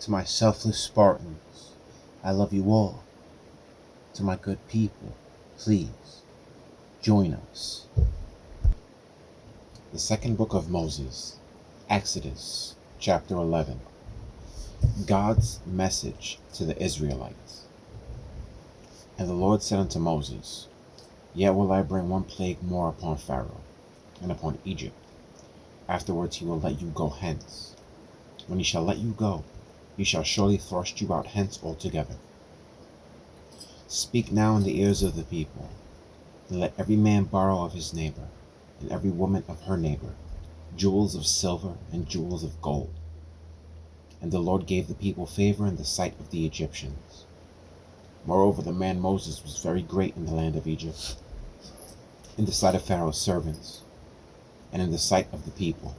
To my selfless Spartans, I love you all. To my good people, please join us. The second book of Moses, Exodus, chapter 11. God's message to the Israelites. And the Lord said unto Moses, Yet will I bring one plague more upon Pharaoh, and upon Egypt. Afterwards he will let you go hence. When he shall let you go, he shall surely thrust you out hence altogether. Speak now in the ears of the people, and let every man borrow of his neighbor, and every woman of her neighbor, jewels of silver and jewels of gold. And the Lord gave the people favor in the sight of the Egyptians. Moreover, the man Moses was very great in the land of Egypt, in the sight of Pharaoh's servants, and in the sight of the people.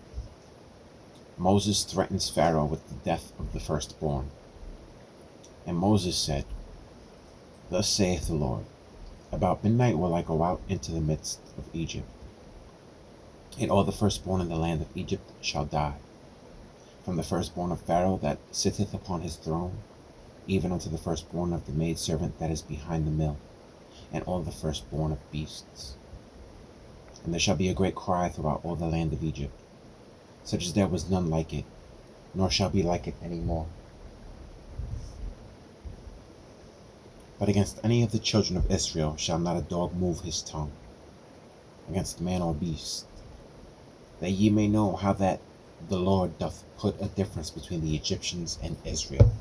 Moses threatens Pharaoh with the death of the firstborn. And Moses said, Thus saith the Lord, About midnight will I go out into the midst of Egypt, and all the firstborn in the land of Egypt shall die, from the firstborn of Pharaoh that sitteth upon his throne, even unto the firstborn of the maidservant that is behind the mill, and all the firstborn of beasts. And there shall be a great cry throughout all the land of Egypt, such as there was none like it, nor shall be like it any more. But against any of the children of Israel shall not a dog move his tongue, against man or beast, that ye may know how that the Lord doth put a difference between the Egyptians and Israel.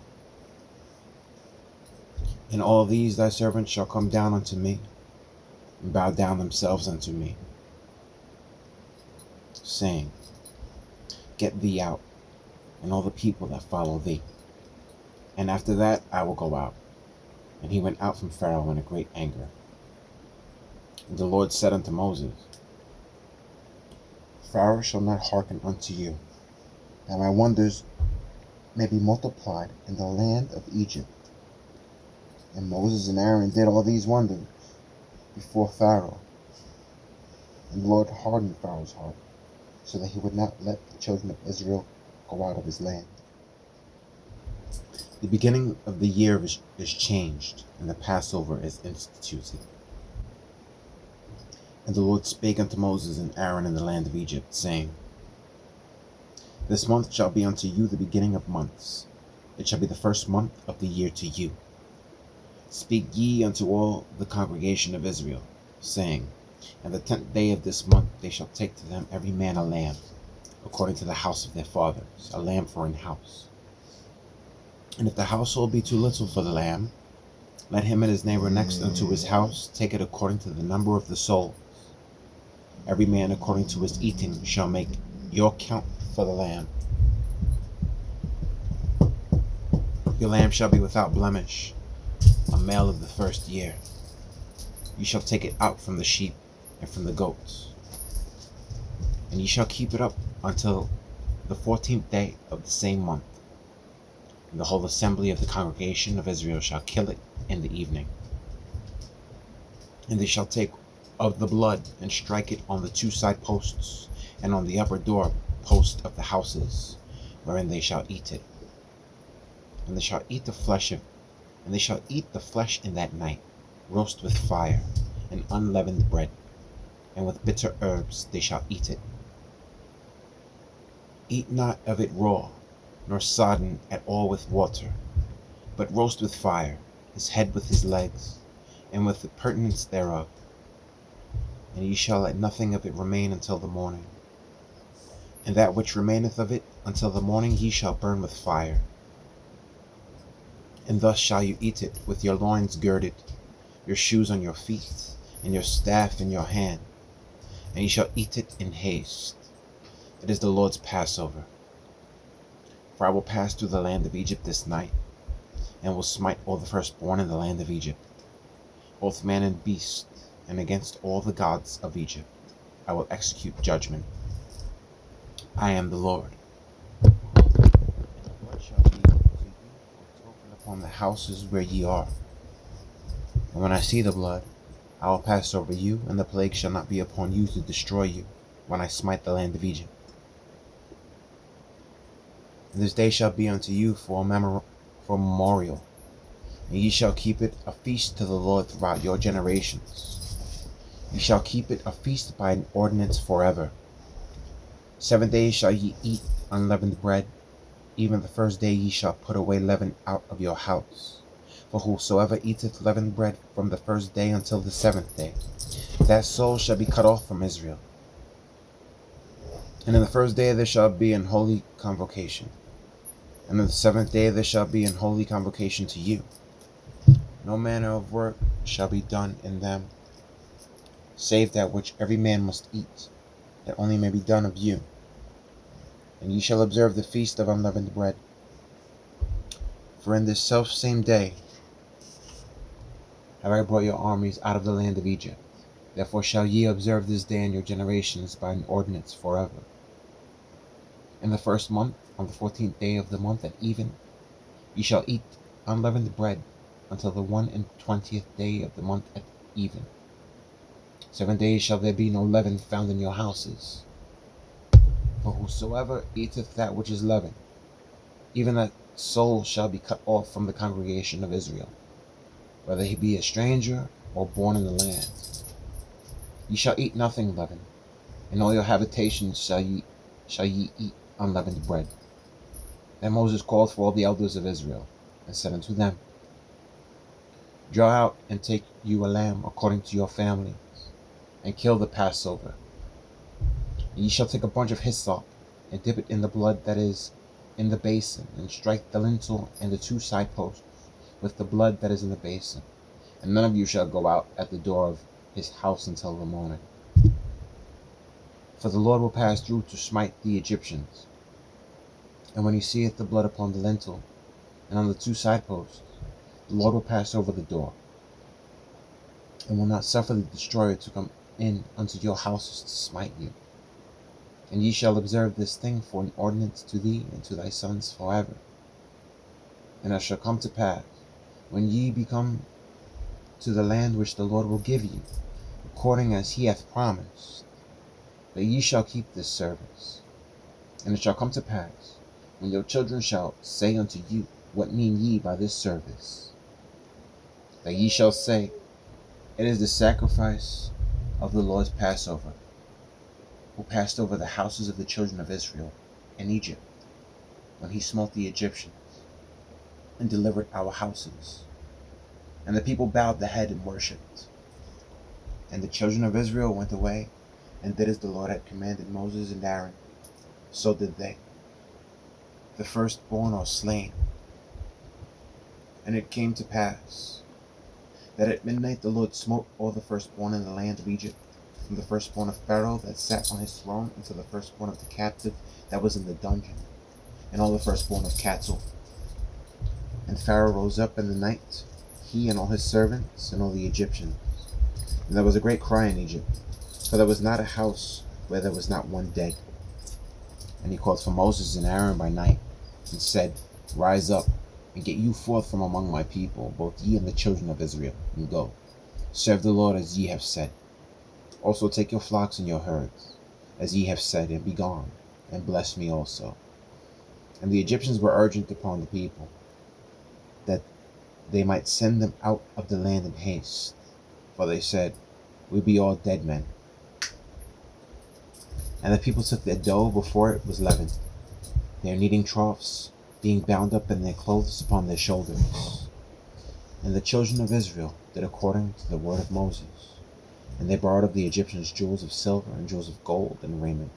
And all these thy servants shall come down unto me, and bow down themselves unto me, saying, Get thee out, and all the people that follow thee. And after that I will go out. And he went out from Pharaoh in a great anger. And the Lord said unto Moses, Pharaoh shall not hearken unto you, that my wonders may be multiplied in the land of Egypt. And Moses and Aaron did all these wonders before Pharaoh. And the Lord hardened Pharaoh's heart, so that he would not let the children of Israel go out of his land. The beginning of the year is changed, and the Passover is instituted. And the Lord spake unto Moses and Aaron in the land of Egypt, saying, This month shall be unto you the beginning of months. It shall be the first month of the year to you. Speak ye unto all the congregation of Israel, saying, And the 10th day of this month they shall take to them every man a lamb, according to the house of their fathers, a lamb for an house. And if the household be too little for the lamb, let him and his neighbor next unto his house take it according to the number of the souls. Every man according to his eating shall make your count for the lamb. Your lamb shall be without blemish, a male of the first year. You shall take it out from the sheep and from the goats. And ye shall keep it up until the 14th day of the same month. And the whole assembly of the congregation of Israel shall kill it in the evening. And they shall take of the blood and strike it on the 2 side posts and on the upper door post of the houses, wherein they shall eat it. And they shall eat the flesh in that night, roast with fire, and unleavened bread, and with bitter herbs they shall eat it. Eat not of it raw, nor sodden at all with water, but roast with fire, his head with his legs, and with the purtenance thereof. And ye shall let nothing of it remain until the morning. And that which remaineth of it until the morning ye shall burn with fire. And thus shall you eat it with your loins girded, your shoes on your feet, and your staff in your hand. And ye shall eat it in haste. It is the Lord's Passover. For I will pass through the land of Egypt this night, and will smite all the firstborn in the land of Egypt, both man and beast, and against all the gods of Egypt I will execute judgment. I am the Lord. And the blood shall be to you for a token upon the houses where ye are. And when I see the blood, I will pass over you, and the plague shall not be upon you to destroy you, when I smite the land of Egypt. And this day shall be unto you for a memorial, and ye shall keep it a feast to the Lord throughout your generations. Ye shall keep it a feast by an ordinance forever. 7 days shall ye eat unleavened bread. Even the first day ye shall put away leaven out of your house. For whosoever eateth leavened bread from the first day until the 7th day, that soul shall be cut off from Israel. And in the first day there shall be an holy convocation. And on the 7th day there shall be an holy convocation to you. No manner of work shall be done in them, save that which every man must eat, that only may be done of you. And ye shall observe the feast of unleavened bread. For in this selfsame day have I brought your armies out of the land of Egypt. Therefore shall ye observe this day in your generations by an ordinance forever. In the first month, on the 14th day of the month at even, ye shall eat unleavened bread until the 21st day of the month at even. 7 days shall there be no leaven found in your houses. For whosoever eateth that which is leavened, even that soul shall be cut off from the congregation of Israel, whether he be a stranger or born in the land. Ye shall eat nothing leavened. In all your habitations shall ye eat unleavened bread. Then Moses called for all the elders of Israel, and said unto them, Draw out and take you a lamb according to your families, and kill the Passover. And ye shall take a bunch of hyssop, and dip it in the blood that is in the basin, and strike the lintel and the 2 side posts with the blood that is in the basin. And none of you shall go out at the door of his house until the morning. For the Lord will pass through to smite the Egyptians. And when he seeth the blood upon the lintel and on the 2 side posts, the Lord will pass over the door, and will not suffer the destroyer to come in unto your houses to smite you. And ye shall observe this thing for an ordinance to thee and to thy sons forever. And it shall come to pass, when ye be come to the land which the Lord will give you, according as he hath promised, that ye shall keep this service. And it shall come to pass, when your children shall say unto you, What mean ye by this service? That ye shall say, It is the sacrifice of the Lord's Passover, who passed over the houses of the children of Israel in Egypt, when he smote the Egyptians, and delivered our houses. And the people bowed the head and worshipped. And the children of Israel went away, and did as the Lord had commanded Moses and Aaron. So did they. The firstborn are slain. And it came to pass that at midnight the Lord smote all the firstborn in the land of Egypt, from the firstborn of Pharaoh that sat on his throne unto the firstborn of the captive that was in the dungeon, and all the firstborn of cattle. And Pharaoh rose up in the night, he and all his servants, and all the Egyptians. And there was a great cry in Egypt, for there was not a house where there was not one dead. And he called for Moses and Aaron by night, and said, Rise up, and get you forth from among my people, both ye and the children of Israel, and go. Serve the Lord as ye have said. Also take your flocks and your herds, as ye have said, and be gone, and bless me also. And the Egyptians were urgent upon the people, that they might send them out of the land in haste. For they said, We be all dead men. And the people took their dough before it was leavened, their kneading troughs being bound up in their clothes upon their shoulders. And the children of Israel did according to the word of Moses. And they borrowed of the Egyptians jewels of silver and jewels of gold and raiment.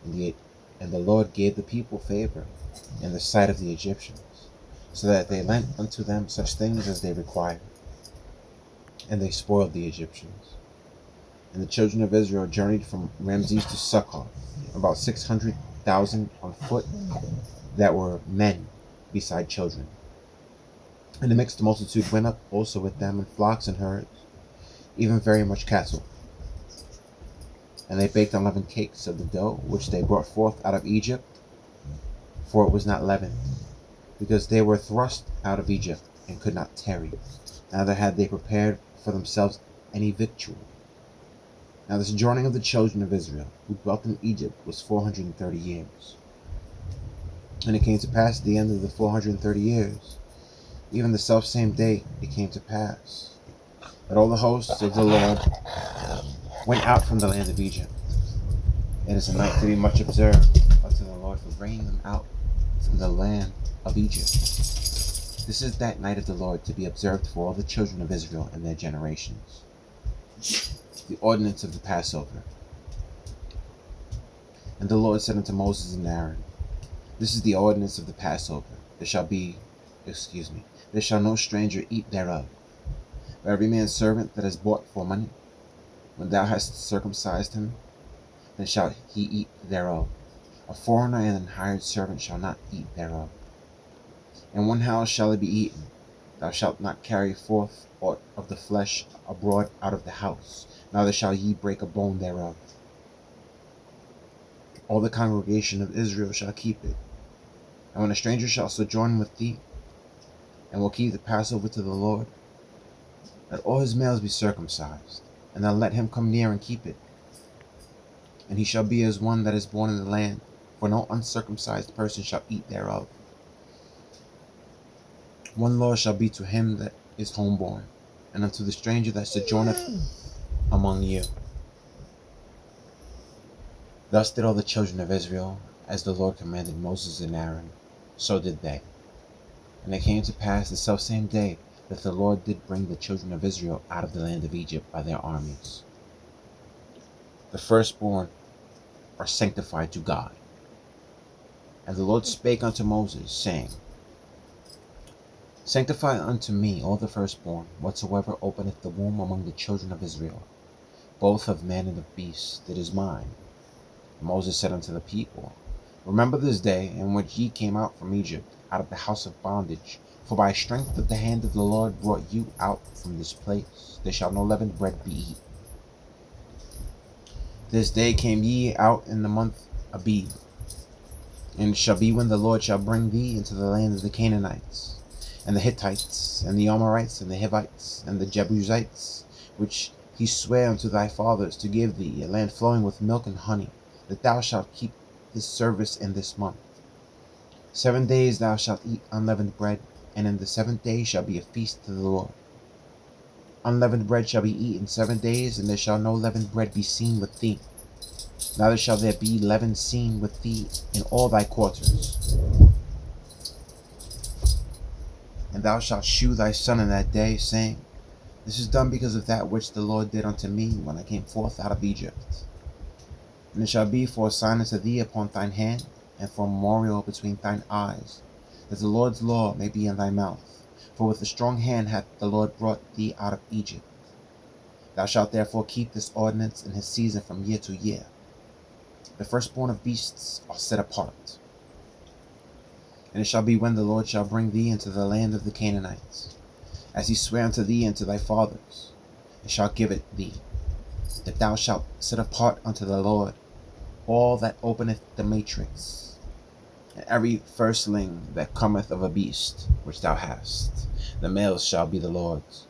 And the Lord gave the people favor in the sight of the Egyptians, so that they lent unto them such things as they required. And they spoiled the Egyptians. And the children of Israel journeyed from Ramses to Succoth, about 600,000 on foot, that were men beside children. And the mixed multitude went up also with them in flocks and herds, even very much cattle. And they baked unleavened cakes of the dough which they brought forth out of Egypt, for it was not leavened, because they were thrust out of Egypt, and could not tarry, neither had they prepared for themselves any victual. Now the sojourning of the children of Israel, who dwelt in Egypt, was 430 years. And it came to pass at the end of the 430 years, even the selfsame day it came to pass, that all the hosts of the Lord went out from the land of Egypt. It is a night to be much observed unto the Lord for bringing them out from the land of Egypt. This is that night of the Lord to be observed for all the children of Israel and their generations. The ordinance of the Passover. And the Lord said unto Moses and Aaron, This is the ordinance of the Passover. There shall no stranger eat thereof. For every man's servant that is bought for money, when thou hast circumcised him, then shall he eat thereof. A foreigner and an hired servant shall not eat thereof. In one house shall it be eaten. Thou shalt not carry forth aught of the flesh abroad out of the house, neither shall ye break a bone thereof. All the congregation of Israel shall keep it. And when a stranger shall sojourn with thee, and will keep the Passover to the Lord, let all his males be circumcised, and thou let him come near and keep it. And he shall be as one that is born in the land, for no uncircumcised person shall eat thereof. One law shall be to him that is homeborn, and unto the stranger that sojourneth among you. Thus did all the children of Israel, as the Lord commanded Moses and Aaron, so did they. And it came to pass the selfsame day that the Lord did bring the children of Israel out of the land of Egypt by their armies. The firstborn are sanctified to God. And the Lord spake unto Moses, saying, Sanctify unto me all the firstborn, whatsoever openeth the womb among the children of Israel, both of man and of beast, it is mine. And Moses said unto the people, Remember this day in which ye came out from Egypt, out of the house of bondage, for by strength of the hand of the Lord brought you out from this place. There shall no leavened bread be eaten. This day came ye out in the month Abib, and it shall be when the Lord shall bring thee into the land of the Canaanites, and the Hittites, and the Amorites, and the Hivites, and the Jebusites, which he sware unto thy fathers to give thee, a land flowing with milk and honey, that thou shalt keep this service in this month. 7 days thou shalt eat unleavened bread, and in the 7th day shall be a feast to the Lord. Unleavened bread shall be eaten 7 days, and there shall no leavened bread be seen with thee. Neither shall there be leaven seen with thee in all thy quarters. And thou shalt shew thy son in that day, saying, This is done because of that which the Lord did unto me when I came forth out of Egypt. And it shall be for a sign unto thee upon thine hand, and for a memorial between thine eyes, that the Lord's law may be in thy mouth. For with a strong hand hath the Lord brought thee out of Egypt. Thou shalt therefore keep this ordinance in his season from year to year. The firstborn of beasts are set apart. And it shall be when the Lord shall bring thee into the land of the Canaanites, as he sware unto thee and to thy fathers, and shall give it thee, that thou shalt set apart unto the Lord all that openeth the matrix, and every firstling that cometh of a beast which thou hast, the males shall be the Lord's.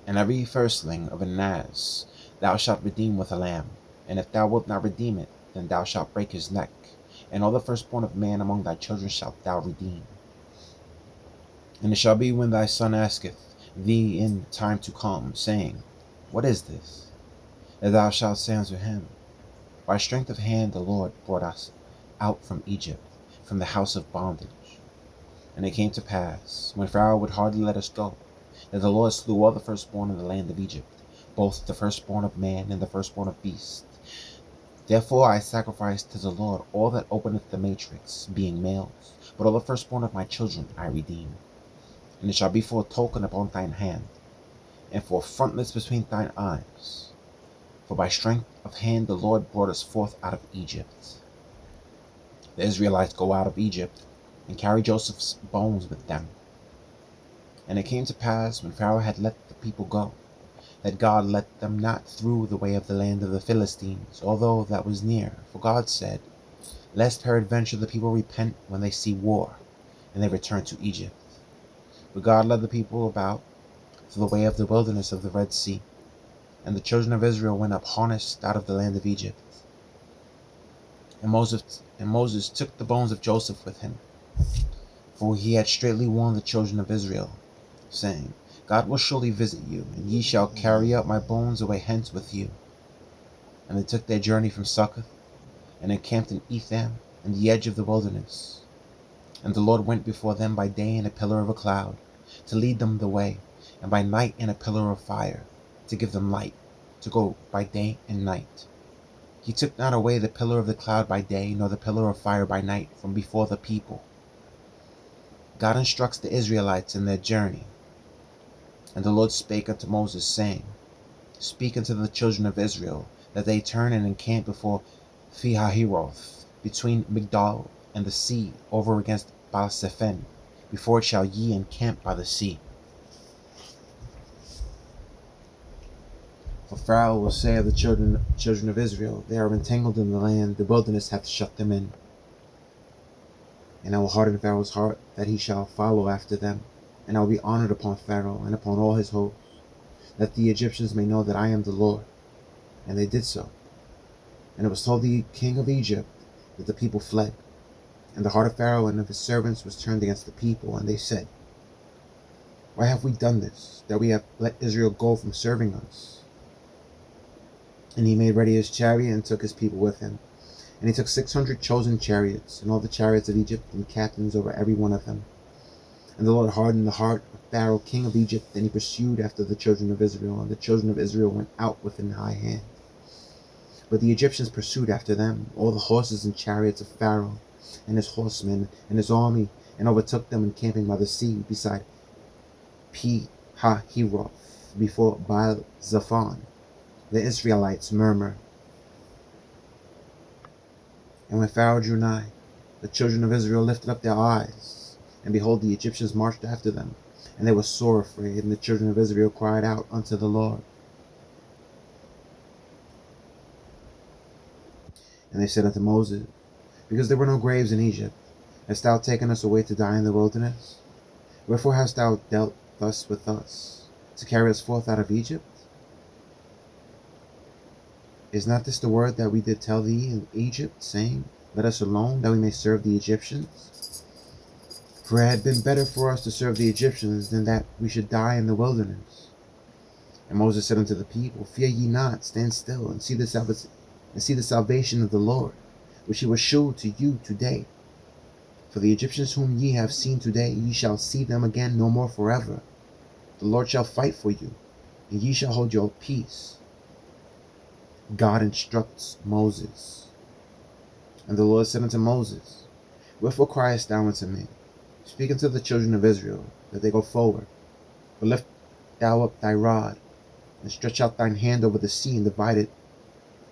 And every firstling of an ass thou shalt redeem with a lamb, and if thou wilt not redeem it, then thou shalt break his neck, and all the firstborn of man among thy children shalt thou redeem. And it shall be when thy son asketh thee in time to come, saying, What is this? That thou shalt say unto him, By strength of hand the Lord brought us out from Egypt, from the house of bondage. And it came to pass, when Pharaoh would hardly let us go, that the Lord slew all the firstborn in the land of Egypt, both the firstborn of man and the firstborn of beast. Therefore I sacrifice to the Lord all that openeth the matrix, being males, but all the firstborn of my children I redeem. And it shall be for a token upon thine hand, and for frontlets between thine eyes. For by strength of hand the Lord brought us forth out of Egypt. The Israelites go out of Egypt, and carry Joseph's bones with them. And it came to pass, when Pharaoh had let the people go, that God let them not through the way of the land of the Philistines, although that was near. For God said, Lest peradventure the people repent when they see war, and they return to Egypt. But God led the people about through the way of the wilderness of the Red Sea, and the children of Israel went up harnessed out of the land of Egypt. And Moses took the bones of Joseph with him, for he had straitly warned the children of Israel, saying, God will surely visit you, and ye shall carry up my bones away hence with you. And they took their journey from Succoth, and encamped in Etham, in the edge of the wilderness. And the Lord went before them by day in a pillar of a cloud, to lead them the way, and by night in a pillar of fire, to give them light, to go by day and night. He took not away the pillar of the cloud by day, nor the pillar of fire by night from before the people. God instructs the Israelites in their journey. And the Lord spake unto Moses, saying, Speak unto the children of Israel, that they turn and encamp before Pihahiroth, between Migdol and the sea, over against Baal-Sephen, before it shall ye encamp by the sea. For Pharaoh will say of the children of Israel, They are entangled in the land, the wilderness hath shut them in. And I will harden Pharaoh's heart, that he shall follow after them. And I will be honored upon Pharaoh, and upon all his hosts, that the Egyptians may know that I am the Lord. And they did so. And it was told the king of Egypt that the people fled. And the heart of Pharaoh and of his servants was turned against the people, and they said, Why have we done this, that we have let Israel go from serving us? And he made ready his chariot, and took his people with him. And he took 600 chosen chariots, and all the chariots of Egypt, and captains over every one of them. And the Lord hardened the heart of Pharaoh king of Egypt, and he pursued after the children of Israel, and the children of Israel went out with an high hand. But the Egyptians pursued after them, all the horses and chariots of Pharaoh, and his horsemen, and his army, and overtook them encamping by the sea, beside Pi-hahiroth, before Baal-Zephon. The Israelites murmured. And when Pharaoh drew nigh, the children of Israel lifted up their eyes, and behold, the Egyptians marched after them, and they were sore afraid, and the children of Israel cried out unto the Lord. And they said unto Moses, Because there were no graves in Egypt, hast thou taken us away to die in the wilderness? Wherefore hast thou dealt thus with us, to carry us forth out of Egypt? Is not this the word that we did tell thee in Egypt, saying, Let us alone, that we may serve the Egyptians? For it had been better for us to serve the Egyptians than that we should die in the wilderness. And Moses said unto the people, Fear ye not, stand still, and see the salvation of the Lord, which he will shew to you today. For the Egyptians whom ye have seen today, ye shall see them again no more forever. The Lord shall fight for you, and ye shall hold your peace. God instructs Moses. And the Lord said unto Moses, Wherefore criest thou unto me? Speak unto the children of Israel, that they go forward. But lift thou up thy rod, and stretch out thine hand over the sea, and divide it.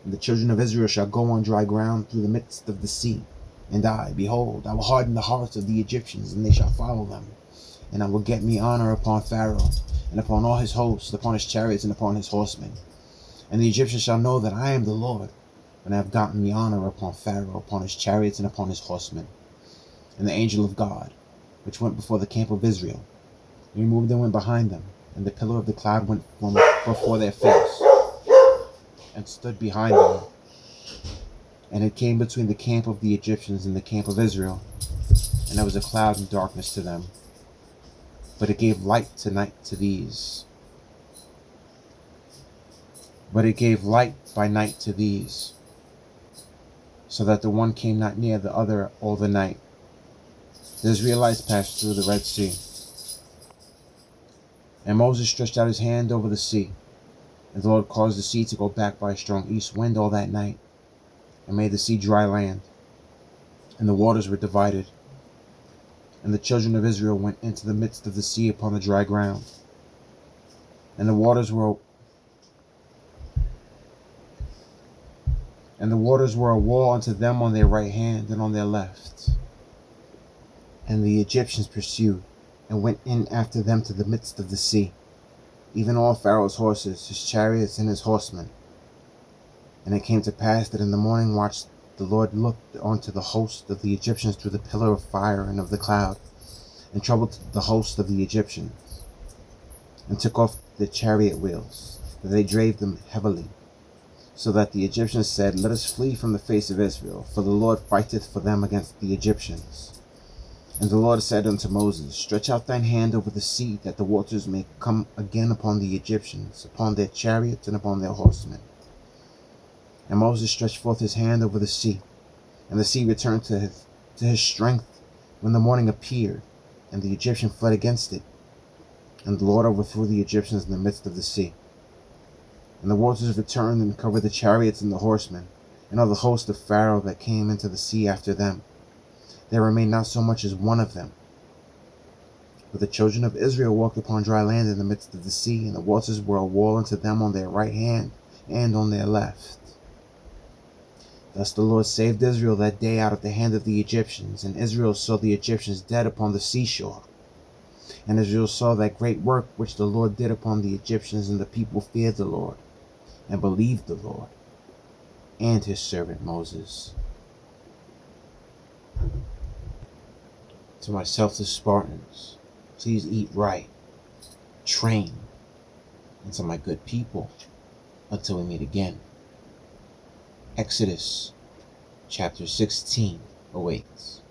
And the children of Israel shall go on dry ground through the midst of the sea. And I, behold, I will harden the hearts of the Egyptians, and they shall follow them. And I will get me honor upon Pharaoh, and upon all his hosts, upon his chariots, and upon his horsemen. And the Egyptians shall know that I am the Lord, when I have gotten me honor upon Pharaoh, upon his chariots, and upon his horsemen. And the angel of God, which went before the camp of Israel, removed and went behind them, and the pillar of the cloud went before their face, and stood behind them. And it came between the camp of the Egyptians and the camp of Israel, and there was a cloud and darkness to them. But it gave light to these. But it gave light by night to these, so that the one came not near the other all the night. The Israelites passed through the Red Sea. And Moses stretched out his hand over the sea, and the Lord caused the sea to go back by a strong east wind all that night, and made the sea dry land, and the waters were divided. And the children of Israel went into the midst of the sea upon the dry ground, and the waters were a wall unto them on their right hand and on their left. And the Egyptians pursued, and went in after them to the midst of the sea, even all Pharaoh's horses, his chariots, and his horsemen. And it came to pass that in the morning watch the Lord looked unto the host of the Egyptians through the pillar of fire and of the cloud, and troubled the host of the Egyptians, and took off the chariot wheels, that they drave them heavily. so that the Egyptians said, Let us flee from the face of Israel, for the Lord fighteth for them against the Egyptians. And the Lord said unto Moses, Stretch out thine hand over the sea, that the waters may come again upon the Egyptians, upon their chariots and upon their horsemen. And Moses stretched forth his hand over the sea, and the sea returned to his strength when the morning appeared, and the Egyptian fled against it. And the Lord overthrew the Egyptians in the midst of the sea. And the waters returned and covered the chariots and the horsemen, and all the host of Pharaoh that came into the sea after them. There remained not so much as one of them. But the children of Israel walked upon dry land in the midst of the sea, and the waters were a wall unto them on their right hand and on their left. Thus the Lord saved Israel that day out of the hand of the Egyptians, and Israel saw the Egyptians dead upon the seashore. And Israel saw that great work which the Lord did upon the Egyptians, and the people feared the Lord, and believed the Lord, and his servant Moses. To my selfless Spartans, please eat right, train, and to my good people, until we meet again. Exodus chapter 16 awaits.